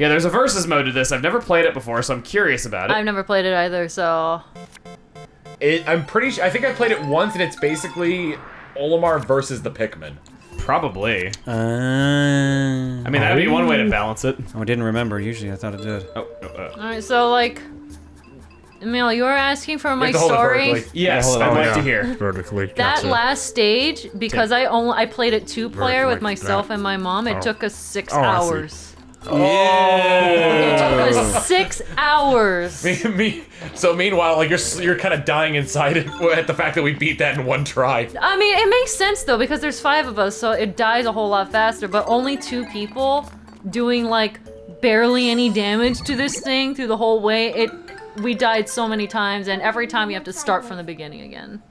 Yeah, there's a versus mode to this. I've never played it before, so I'm curious about it. I've never played it either, so... I'm pretty sure, I think I played it once, and it's basically Olimar versus the Pikmin. Probably. I mean, that'd be one way to balance it. Oh, I didn't remember. Usually I thought it did. Oh, Alright, so like... Emile, you were asking for my have to hold it story. vertically. yes, hold it I'd on. like to hear. Vertically. That Gotcha. last stage, because I played it 2-player with like myself that. and my mom, it Oh. took us 6 Oh, I see. hours. Yeah. It took us 6 hours. So meanwhile, like you're kind of dying inside at the fact that we beat that in one try. I mean, it makes sense though, because there's 5 of us, so it dies a whole lot faster, but only 2 people doing like barely any damage to this thing through the whole way, we died so many times, and every time you have to start from the beginning again.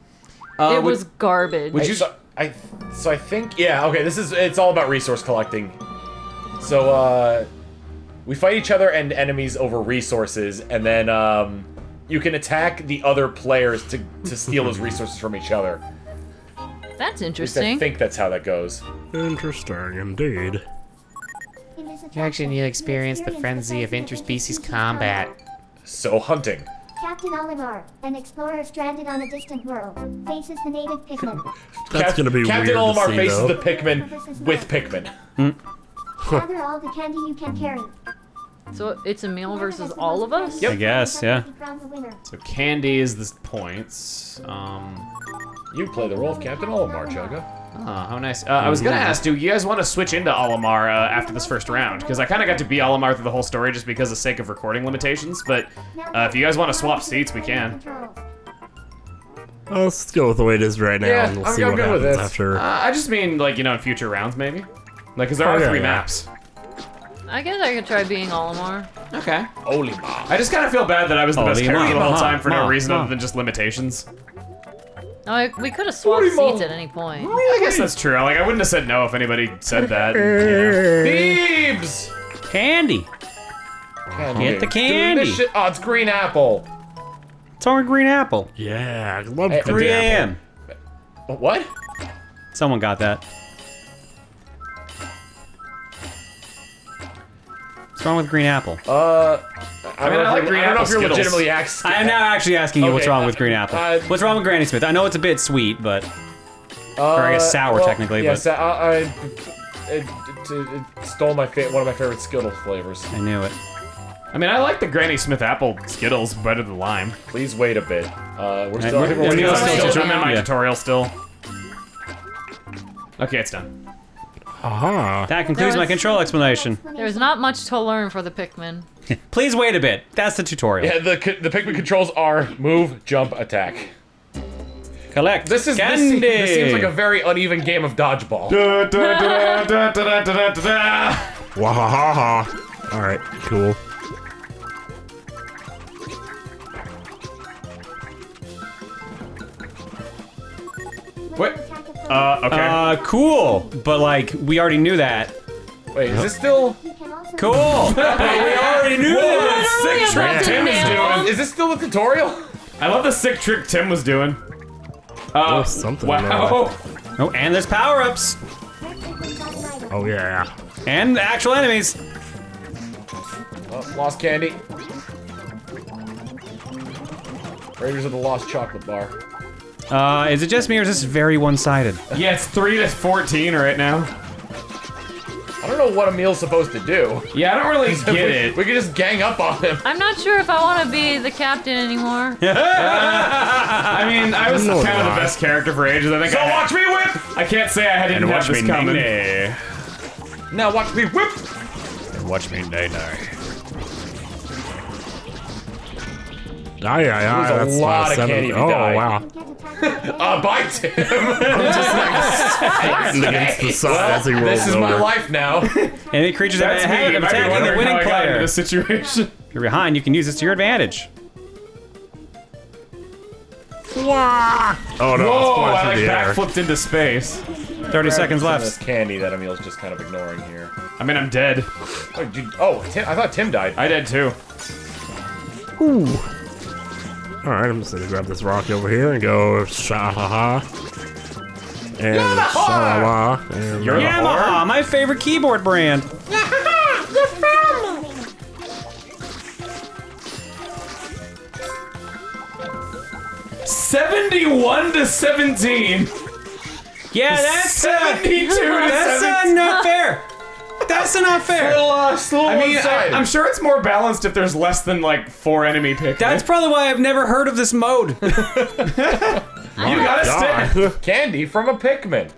It was garbage. So I think, yeah, okay, it's all about resource collecting. So, we fight each other and enemies over resources, and then, you can attack the other players to steal those resources from each other. That's At least I interesting. think that's how that goes. Interesting indeed. Action, you experience the frenzy of interspecies combat. So, hunting. Captain Olimar, an explorer stranded on a distant world, faces the native Pikmin. That's gonna be Captain weird to Olimar see, faces though. the Pikmin with Pikmin. Gather all the candy you can carry. So it's Emile versus all of us? Yep. I guess, yeah. Crown the winner. So candy is the points. You play the role of Captain Olimar, Chugga. Oh, how nice. I was gonna ask, do you guys want to switch into Olimar after this first round? Because I kind of got to be Olimar through the whole story just because of the sake of recording limitations, but if you guys want to swap seats, we can. Let's go with the way it is right now, Yeah, and we'll I'm see what good with happens this. after. I just mean, like, you know, in future rounds, maybe? Like, because there are yeah, 3 yeah. maps. I guess I could try being Olimar. Okay. Olimar. I just kind of feel bad that I was the best Olimar. character the whole time for no Ma. reason Ma. other than just limitations. Oh, we could have swapped Olimar. seats at any point. I guess that's true. Like, I wouldn't have said no if anybody said that. Thebes! Candy. Get the candy. Delicious. Oh, it's green apple. It's on a green apple. Yeah, I love Hey, 3 green apple. a.m. What? Someone got that. What's wrong with green apple? I mean, I like green I don't know apple if you're Skittles. legitimately asking. I am now actually asking you what's Okay, wrong with green apple. What's wrong with Granny Smith? I know it's a bit sweet, but or I guess sour technically, yes, but it stole one of my favorite Skittles flavors. I knew it. I mean, I like the Granny Smith apple Skittles better than lime. Please wait a bit. We're still. I think we're we're waiting still- on still- Skittles. I'm in my Yeah. tutorial still. Okay, it's done. Aha. That concludes my was- control explanation. There's not much to learn for the Pikmin. Please wait a bit. That's the tutorial. Yeah, the Pikmin controls are move, jump, attack. Collect This candy. this seems like a very uneven game of dodgeball. Wahahaha. Alright, cool. Wait. Okay. Cool. But like, we already knew that. Wait, is this still? Cool. But we already knew that. Sick trick Yeah. Tim is Yeah. doing. Is this still the tutorial? I love the sick trick Tim was doing. There's something Wow. Oh, and there's power-ups. Oh yeah. And actual enemies. Oh, lost candy. Raiders of the Lost Chocolate Bar. Is it just me or is this very one-sided? Yeah, it's 3-14 right now. I don't know what Emile's supposed to do. Yeah, I don't really get it. We could just gang up on him. I'm not sure if I want to be the captain anymore. I mean, I was No, kind of the why? best character for ages. I think. So I watch me whip! I can't say I didn't have this coming. Now watch me whip! Watch me nay-nay. That's There's a lot of 7. candy to Oh die. wow. Bye, Tim. Fighting against the side as he rolls This is over. my life now. Enemy creatures that That's me. have You might be attack the wondering how winning I got into player. this situation. If you're behind, you can use this to your advantage. Oh no, Whoa! it's flying I through like the air. backflipped into space. 30 seconds Some of this left. candy that Emile's just kind of ignoring here. I mean, I'm dead. Tim, I thought Tim died. I did too. Alright, I'm just gonna grab this rock over here and go sha-ha-ha. And sha-la-la. And You're the whore? Yamaha, my favorite keyboard brand. 71 to 17. Yeah, that's 72 to 17. that's not fair. That's not fair. Still I mean, one-sided. I'm sure it's more balanced if there's less than like 4 enemy Pikmin. That's probably why I've never heard of this mode. You gotta stick. Candy from a Pikmin.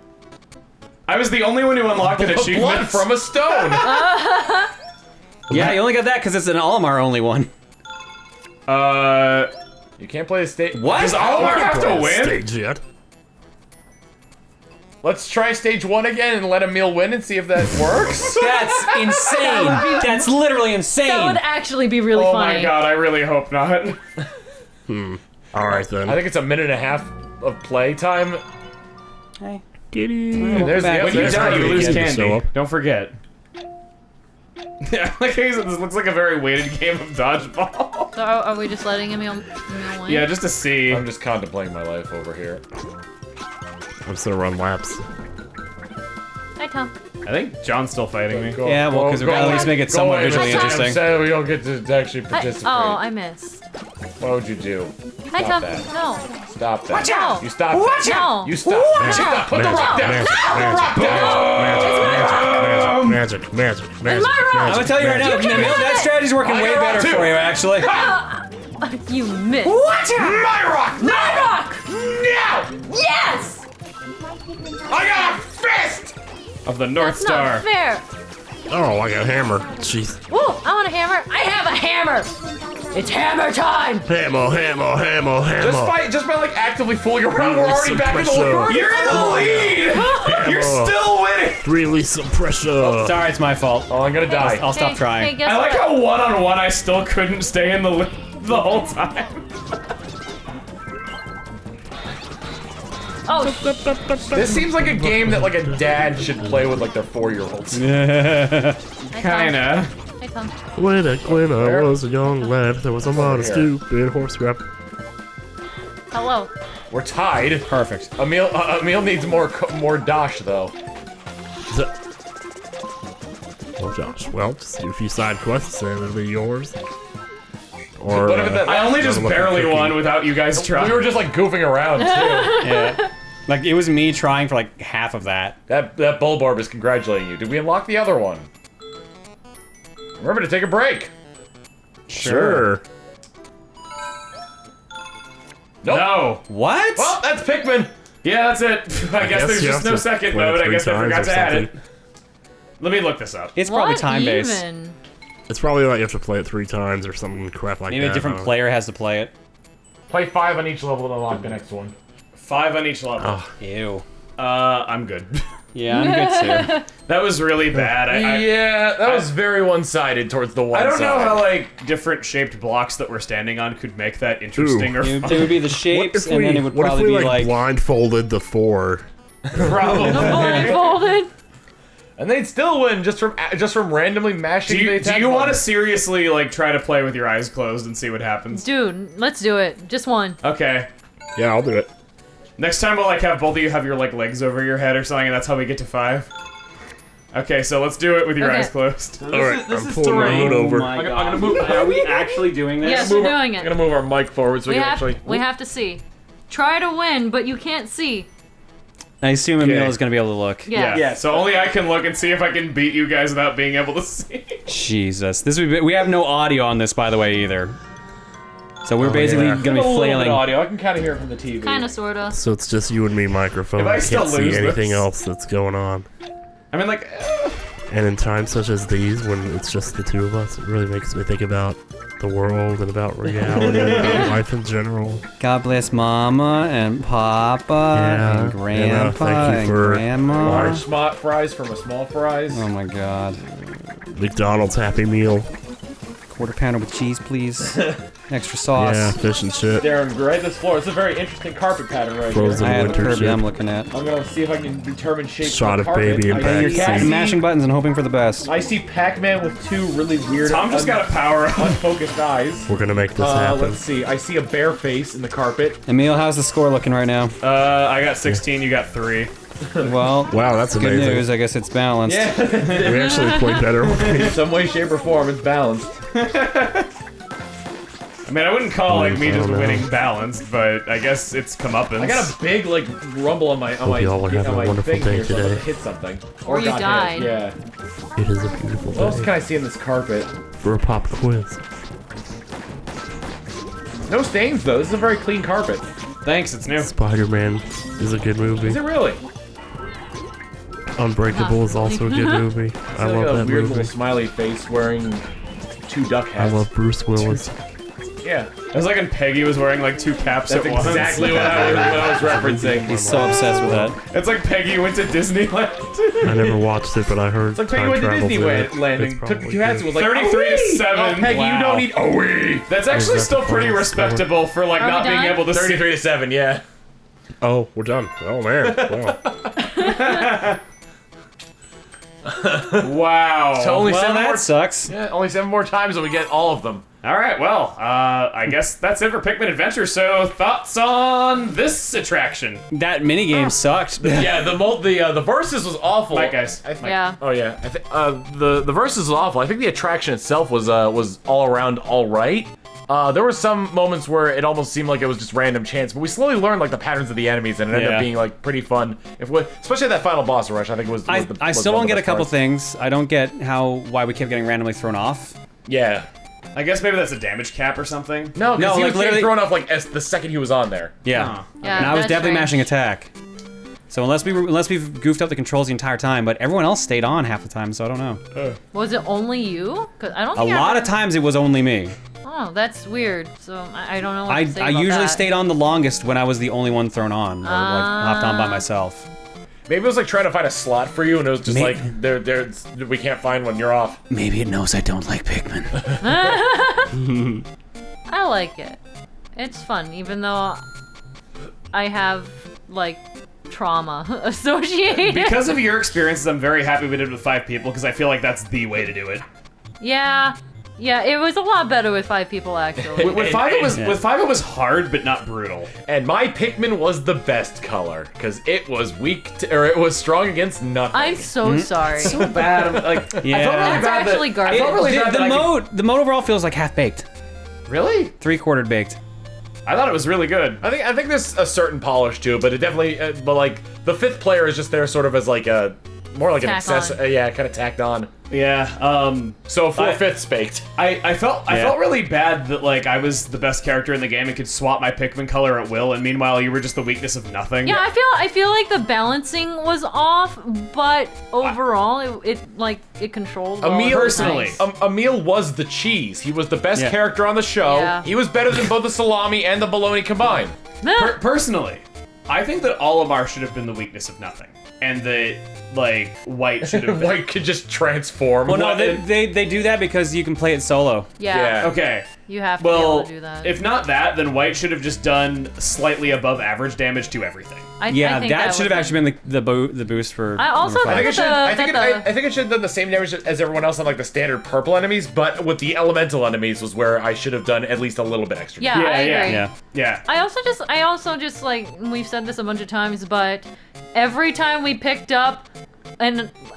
I was the only one who unlocked an Blood achievement from a stone. Yeah, you only got that because it's an Olimar only one. You can't play the stage. What? Does Olimar have to win? Stage yet? Let's try stage 1 again and let Emile win and see if that works. That's insane. That's literally insane. That would actually be really Oh funny. my god, I really hope not. All right then. I think it's a minute and a half of play time. Giddy. There's back. the When you there's die, the you lose again. show candy. up. Don't forget. Yeah, like I said, this looks like a very weighted game of dodgeball. So are we just letting Emile win? Yeah, just to see. I'm just contemplating my life over here. I'm still run laps. Hi, Tom. I think John's still fighting me. Yeah, well, 'cause we gotta at least make it somewhat visually interesting. I'm sad we don't get to actually participate. I missed. What would you do? Hi, Stop Tom. that. No. Stop that. Watch out! You stop Watch that. out! You stop. Watch You out! stop. Put the rock down. Magic. I'm gonna tell you right now, Emile, that strategy's working way better for you, actually. You missed. Watch out! My rock! My rock! Now! Yes! I got a fist! Of the North That's Star. not fair. Oh, I got a hammer. Jeez. Ooh, I want a hammer. I have a hammer. It's hammer time. Hammer. Just by like actively fooling around, we're already back in the Pressure. lead. You're in the lead! You're still winning! Release some pressure. Sorry, it's my fault. Oh, I'm gonna die. I'll stop trying. Hey, guess I like what? how one-on-one I still couldn't stay in the lead the whole time. Oh, This seems like a game that like a dad should play with like their 4-year-olds. Kinda. Hey, Tom. When I was a young lad, there was a lot of stupid horse crap. Hello. We're tied. Perfect. Emile needs more dash though. Oh, Josh. Well, just do a few side quests and it'll be yours. Or What if that- I only just Another barely cookie. won without you guys trying. We were just like goofing around too. Yeah. Like, it was me trying for like half of that. That Bulbarb is congratulating you. Did we unlock the other one? Remember to take a break. Sure. Nope. No. What? Well, that's Pikmin. Yeah, that's it. I guess there's you just have no to second play it mode. I 3 guess I times forgot or to add it. something. Let me look this up. It's probably What time-based. even? It's probably like you have to play it 3 times or something crap like Maybe that. a different player has to play it. Play 5 on each level to unlock the next one. 5 on each level. Oh. Ew. I'm good. Yeah, I'm good too. That was really bad. Yeah, that was very one-sided towards the one I don't know side. how like different shaped blocks that we're standing on could make that interesting or It fun. would be the What shapes, if and then it would probably be like. blindfolded the 4? Probably. Blindfolded. And they'd still win just from randomly mashing the Do attack you want to button. seriously like try to play with your eyes closed and see what happens? Dude, let's do it. Just one. Okay. Yeah, I'll do it. Next time we'll like have both of you have your like legs over your head or something, and that's how we get to 5. Okay, so let's do it with your Okay. eyes closed. Alright, I'm pulling my hood over. I'm gonna move. Are we actually doing this? Yes, we're doing I'm it. gonna move our mic forward so we, We can have, actually. we have to see. Try to win, but you can't see. I assume Emile Okay. is gonna be able to look. Yeah. Yeah, so only I can look and see if I can beat you guys without being able to see. Jesus, this would be, we have no audio on this, by the way, either. So we're basically yeah. gonna be flailing. audio. I can kind of hear it from the TV. Kinda, sorta. So it's just you and me microphone. If I I still can't see lose anything this- else that's going on. I mean, like, And in times such as these, when it's just the 2 of us, it really makes me think about the world and about reality and about life in general. God bless Mama and Papa Yeah, and Grandpa thank you and for Grandma. Large smart fries from a small fries. Oh my God. McDonald's Happy Meal. Quarter pounder with cheese, please. Extra sauce. Yeah, fish and chip. Darren, grade this floor. It's a very interesting carpet pattern right Frozen I have a winter Kirby I'm chip. looking at. I'm gonna see if I can determine shape Shot of of the carpet. baby and I back see- seat. I'm mashing buttons and hoping for the best. I see Pac-Man with 2 really weird, Tom just got a power up. unfocused eyes. We're gonna make this happen. Let's see. I see a bare face in the carpet. Emile, how's the score looking right now? I got 16, you got 3. Well, Wow, that's good amazing. news. I guess it's balanced. We actually played better. In some way, shape, or form, it's balanced. mean, I wouldn't call like me I just don't know. winning balanced, but I guess it's comeuppance. I got a big like rumble on my y'all are having a wonderful thing day here, so I'm gonna today. hit something. Or you got hit. died. Yeah. It is a beautiful What else day can I see in this carpet? for a pop quiz. No stains though. This is a very clean carpet. Thanks, it's new. Spider-Man is a good movie. Is it really? Unbreakable is also a good movie. I Like love a that weird movie. little smiley face wearing 2 duck I hats. love Bruce Willis. Yeah. I was like, and Peggy was wearing like 2 caps That's at once. exactly what I was referencing. He's so obsessed with that. It's like Peggy went to Disneyland. I never watched it, but I heard It's like Peggy time went to travel's in it. Disneyland It's and took probably 2 hats and good. was like, 33 to "Oh, 7. Oh, Peggy, Wow. you don't need OE. That's actually that still the pretty final respectable for like Are we not being done? able to 33 to 7, yeah. Oh, we're done. Oh man. Wow. Wow. So only Well, 7 more that sucks. Yeah, only 7 more times and we get all of them. All right, well, I guess that's it for Pikmin Adventure. So, thoughts on this attraction? That minigame sucked. Yeah, the versus was awful. Right, guys. Yeah. Oh yeah, I think the versus was awful. I think the attraction itself was all around all right. There were some moments where it almost seemed like it was just random chance, but we slowly learned like the patterns of the enemies, and it ended Yeah. up being like pretty fun. Especially that final boss rush, I think was. I was still one don't of the get a best couple parts. things. I don't get why we kept getting randomly thrown off. Yeah. I guess maybe that's a damage cap or something. No, No, because he like was getting literally- thrown off like the second he was on there. Yeah. Huh. Yeah, And I was that's definitely strange. mashing attack. So unless we've goofed up the controls the entire time, but everyone else stayed on half the time, so I don't know. Was it only you? 'Cause I don't A think I lot of ever- times it was only me. Oh, that's weird. So I don't know what I to say I about usually that. stayed on the longest when I was the only one thrown on, or like hopped on by myself. Maybe it was like trying to find a slot for you, and it was just May- like we can't find one. You're off. Maybe it knows I don't like Pikmin. I like it. It's fun, even though I have like trauma associated. Because of your experiences, I'm very happy we did it with 5 people because I feel like that's the way to do it. Yeah, it was a lot better with 5 people actually. With 5 it was hard but not brutal. And my Pikmin was the best color because it was it was strong against nothing. I'm so sorry. So bad. I'm like, Yeah. I felt really That's bad actually that, garbage. I felt really bad that I could- The mode overall feels like half baked, Really? 3/4 baked. I thought it was really good. I think there's a certain polish to it, but it definitely, but like the 5th player is just there sort of as like a more like an Tack accessory, on. yeah, kind of tacked on. Yeah. So 4/5 baked. I felt really bad that like I was the best character in the game and could swap my Pikmin color at will, and meanwhile you were just the weakness of nothing. Yeah, I feel like the balancing was off, but overall it controlled well. Emile, It was personally, nice. Emile was the cheese. He was the best Yeah. character on the show. Yeah. He was better than both the salami and the bologna combined. Personally, I think that Olimar should have been the weakness of nothing, and that like White should have been. White could just transform. Well, no, What- they do that because you can play it solo. Yeah, Okay. you have to be able Well, to do that. if not that, then White should have just done slightly above average damage to everything. I Yeah, think that should have would actually been the boost for. I also number I five. think it should. I think That the- I think it should have done the same damage as everyone else on like the standard purple enemies, but with the elemental enemies was where I should have done at least a little bit extra. Yeah, I agree. Yeah. Yeah. I also just like we've said this a bunch of times, but every time we picked up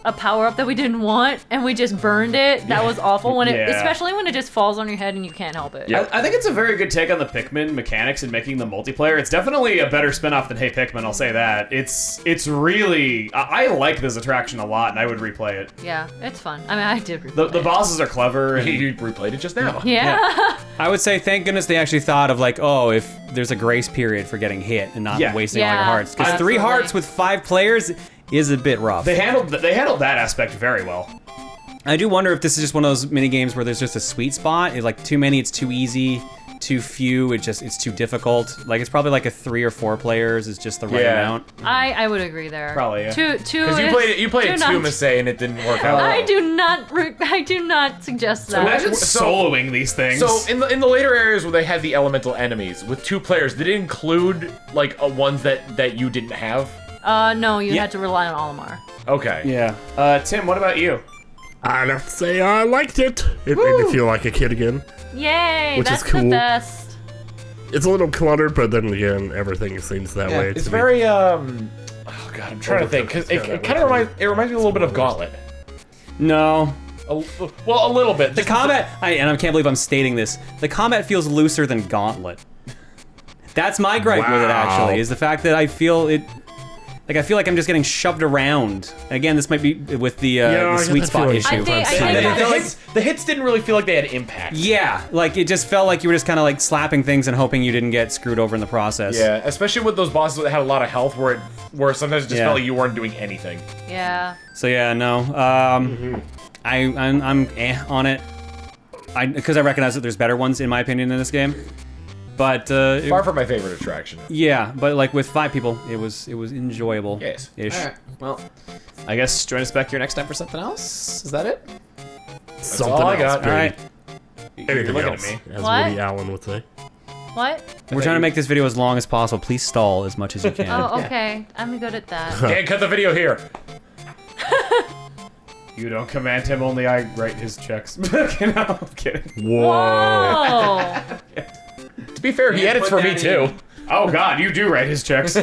a power up that we didn't want and we just burned it, that was awful. When it, Yeah. especially when it just falls on your head and you can't help it. Yeah. I think it's a very good take on the Pikmin mechanics and making them multiplayer. It's definitely a better spin-off than Hey Pikmin, I'll say that. It's really... I like this attraction a lot, and I would replay it. Yeah, it's fun. I mean, I did. The replay it. bosses are clever, and... You replayed it just now. Yeah. I would say thank goodness they actually thought of like, oh, if there's a grace period for getting hit and not Yeah. wasting all your Yeah, hearts. Because 3 absolutely. hearts with 5 players is a bit rough. They handled that aspect very well. I do wonder if this is just one of those mini games where there's just a sweet spot. It's like too many, it's too easy. Too few, it's too difficult. Like it's probably like a 3 or 4 players is just the right Yeah. amount. I would agree there. Probably, yeah. Two. Because you played it not- too, Massey, and it didn't work out. I do not suggest that. Imagine So- soloing these things. So in the later areas where they had the elemental enemies with 2 players, did it include like ones that you didn't have? No, you Yeah. had to rely on Olimar. Okay. Yeah. Tim, what about you? I'd have to say I liked it. It made me feel like a kid again. Yay, Which is that's the cool. best. It's a little cluttered, but then again, everything seems that way. It's to me. very oh god, I'm trying to think because it kind of reminds me a little bit of Gauntlet. No. Well, a little bit. The combat, and I can't believe I'm stating this, the combat feels looser than Gauntlet. That's my gripe with it, actually, is the fact that I feel it... Like, I feel like I'm just getting shoved around. Again, this might be with the sweet spot issue. The hits didn't really feel like they had impact. Yeah, like, it just felt like you were just kind of like slapping things and hoping you didn't get screwed over in the process. Yeah, especially with those bosses that had a lot of health where sometimes it just felt like you weren't doing anything. Yeah. So yeah, no. I'm on it. Because I recognize that there's better ones, in my opinion, in this game. But far from my favorite attraction. Yeah, but like with 5 people, it was enjoyable. Yes. Ish. All right. Well, I guess join us back here next time for something else. Is that it? That's all I got. All right. You're looking at me. As What? Woody Allen would say. What? We're trying to make this video as long as possible. Please stall as much as you can. Oh, okay. I'm good at that. Can't cut the video here. You don't command him, only I write his checks. No, I'm kidding. Whoa! To be fair, he edits for me too. Oh God, you do write his checks.